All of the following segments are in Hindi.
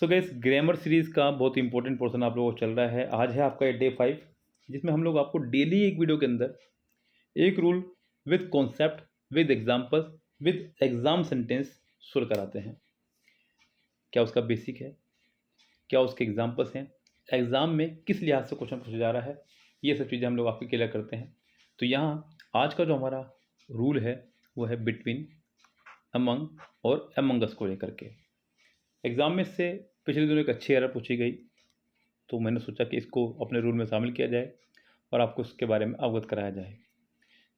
सो गाइस, ग्रामर सीरीज़ का बहुत इंपॉर्टेंट पोर्शन आप लोगों को चल रहा है। आज है आपका डे 5, जिसमें हम लोग आपको डेली एक वीडियो के अंदर एक rule with concept, with example, with exam sentence solve कराते हैं। क्या उसका बेसिक है, क्या उसके एग्जाम्पल्स हैं, एग्ज़ाम में किस लिहाज से क्वेश्चन पूछा जा रहा है, ये सब चीज़ें हम लोग आपको क्लियर करते हैं। तो यहाँ आज का जो हमारा रूल है वो है बिटवीन, अमंग और अमंगस को लेकर के। एग्ज़ाम में से पिछले दिनों एक अच्छी एरर पूछी गई, तो मैंने सोचा कि इसको अपने रूल में शामिल किया जाए और आपको इसके बारे में अवगत कराया जाए।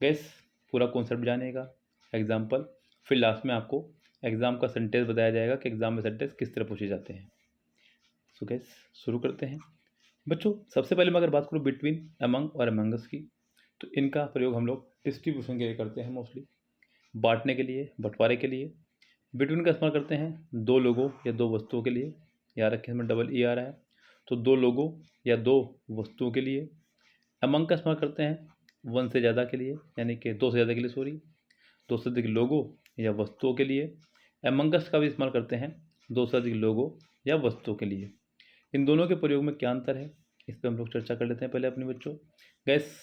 गैस, पूरा कॉन्सेप्ट जानेगा, एग्जाम्पल, फिर लास्ट में आपको एग्ज़ाम का सेंटेंस बताया जाएगा कि एग्ज़ाम में सेंटेंस किस तरह पूछे जाते हैं। सो गैस, शुरू करते हैं। बच्चों, सबसे पहले मैं अगर बात करूँ बिटवीन, अमंग और अमंगस की, तो इनका प्रयोग हम लोग डिस्ट्रीब्यूशन के लिए करते हैं, मोस्टली बांटने के लिए, बंटवारे के लिए। बिटवीन का इस्तेमाल करते हैं दो लोगों या दो वस्तुओं के लिए, याद रखें इसमें डबल ई आ रहा है, तो दो लोगों या दो वस्तुओं के लिए। अमंग का इस्तेमाल करते हैं वन से ज़्यादा के लिए, यानी कि दो से ज़्यादा के लिए, सॉरी, दो से अधिक लोगों या वस्तुओं के लिए। अमंगस का भी इस्तेमाल करते हैं दो से अधिक लोगों या वस्तुओं के लिए। इन दोनों के प्रयोग में क्या अंतर है, इस पर हम लोग चर्चा कर लेते हैं पहले अपने बच्चों। गैस,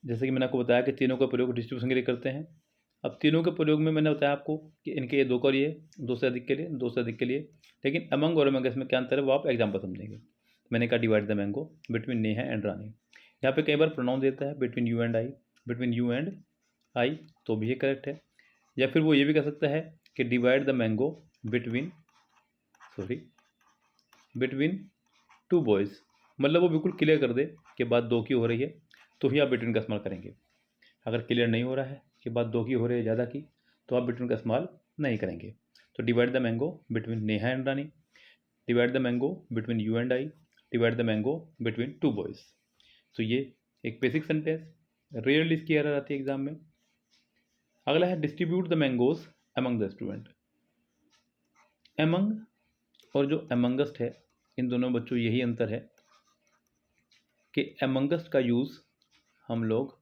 जैसे कि मैंने आपको बताया कि तीनों का प्रयोग डिस्ट्रीब्यूशन के लिए करते हैं। अब तीनों के प्रयोग में मैंने बताया आपको कि इनके ये दो का लिए, दो से अधिक के लिए, दो से अधिक के लिए। लेकिन अमंग और अमंगस में क्या अंतर है वो आप एग्जाम्पल समझेंगे। मैंने कहा divide the mango between Neha and Rani. यहाँ पे कई बार प्रोनाउन देता है between you and I, between you and I, तो भी ये करेक्ट है। या फिर वो ये भी कह सकता है कि divide the mango between, sorry, between two boys, मतलब वो बिल्कुल क्लियर कर दे कि बात दो की हो रही है, तो ही आप बिटवीन का इस्तेमाल करेंगे। अगर क्लियर नहीं हो रहा है कि बात दो की हो रही है ज़्यादा की, तो आप बिटवीन का इस्तेमाल नहीं करेंगे। तो divide the mango between Neha and Rani, divide the mango between you and I, divide the mango between two boys. तो ये एक बेसिक सेंटेंस, रेयरली इसकी एरर आती है एग्जाम में। अगला है distribute the mangoes among the student. Among और जो अमंगस्ट है, इन दोनों बच्चों यही अंतर है कि अमंगस्ट का यूज़ हम लोग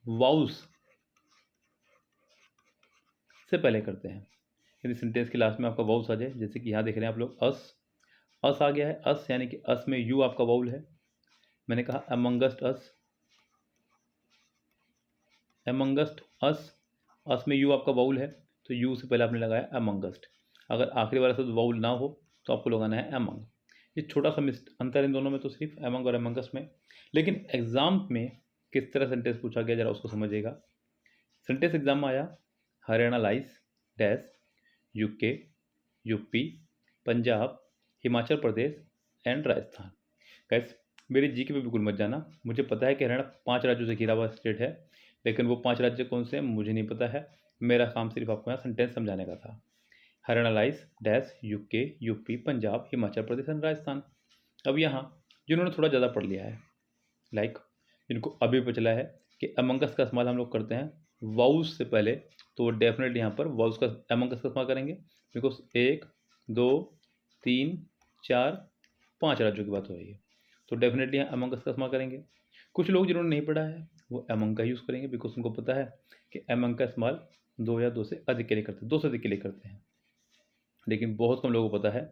वाउस से पहले करते हैं। यदि सेंटेंस के लास्ट में आपका वाउस आ जाए, जैसे कि यहाँ देख रहे हैं आप लोग अस, अस आ गया है, अस यानी कि अस में यू आपका वाउल है। मैंने कहा अमंगस्ट अस, अमंगस्ट अस, अस में यू आपका वाउल है, तो यू से पहले आपने लगाया अमंगस्ट। अगर आखिरी वाला शब्द वाउल ना हो तो आपको लगाना है अमंग। ये छोटा सा अंतर इन दोनों में, तो सिर्फ अमंग और अमंगस्ट में। लेकिन एग्जाम में किस तरह सेंटेंस पूछा गया जरा उसको समझिएगा। सेंटेंस एग्जाम में आया, Haryana lies dash UK, UP, Punjab, Himachal Pradesh and Rajasthan. गैस, मेरी जी के पे बिल्कुल मत जाना, मुझे पता है कि हरियाणा 5 राज्यों से घिरा हुआ स्टेट है, लेकिन वो 5 राज्य कौन से हैं मुझे नहीं पता है। मेरा काम सिर्फ आपको यहाँ सेंटेंस समझाने का था। Haryana lies dash UK, UP, Punjab, Himachal Pradesh and Rajasthan. अब यहाँ जिन्होंने थोड़ा ज़्यादा पढ़ लिया है, लाइक जिनको अभी पता चला है कि अमंगस का इस्तेमाल हम लोग करते हैं वाउस से पहले, तो वो डेफिनेटली यहाँ पर वाउस का, अमंगस का इस्तेमाल करेंगे, बिकॉज 1 2 3 4 5 राज्यों की बात हो रही है, तो डेफिनेटली यहाँ अमंगस का इस्तेमाल करेंगे। कुछ लोग जिन्होंने नहीं पढ़ा है वो अमंग का यूज़ करेंगे, बिकॉज उनको पता है कि अमंग का इस्तेमाल दो या दो से अधिक के लिए करते हैं, दो से अधिक के लिए करते हैं। लेकिन बहुत कम लोगों को पता है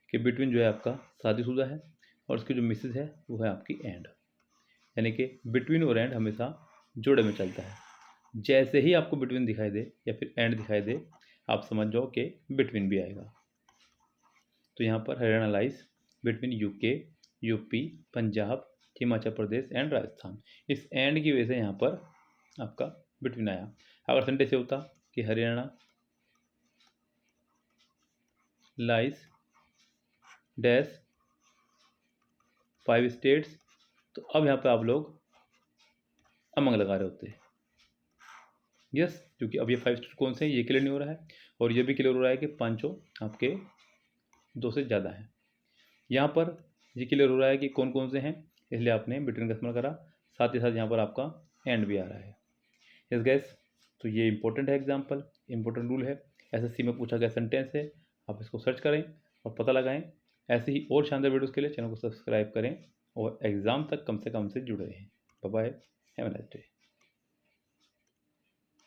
कि बिटवीन जो है आपका शादीशुदा है और उसकी जो मिसेज है वो है आपकी एंड, यानी कि बिटवीन और एंड हमेशा जोड़े में चलता है। जैसे ही आपको बिटवीन दिखाई दे या फिर एंड दिखाई दे, आप समझ जाओ कि बिटवीन भी आएगा। तो यहाँ पर Haryana lies between UK, UP, Punjab, Himachal Pradesh and Rajasthan. इस एंड की वजह से यहाँ पर आपका बिटवीन आया। अगर सेंटेंस से होता कि हरियाणा लाइस डैश 5 स्टेट्स, तो अब यहाँ पर आप लोग अमंग लगा रहे होते हैं। यस, क्योंकि अब ये 5 स्टेट कौन से हैं ये क्लियर नहीं हो रहा है, और ये भी क्लियर हो रहा है कि पाँचों आपके दो से ज़्यादा हैं। यहाँ पर ये क्लियर हो रहा है कि कौन कौन से हैं, इसलिए आपने बिटवीन का इस्तेमाल करा। साथ ही साथ यहाँ पर आपका एंड भी आ रहा है। यस गैस, तो ये इंपॉर्टेंट है, एग्जाम्पल इंपॉर्टेंट रूल है, एसएससी में पूछा गया सेंटेंस है। आप इसको सर्च करें और पता लगाएं। ऐसे ही और शानदार वीडियोज़ के लिए चैनल को सब्सक्राइब करें और एग्ज़ाम तक कम से कम से जुड़े रहें। Bye bye, have a nice day.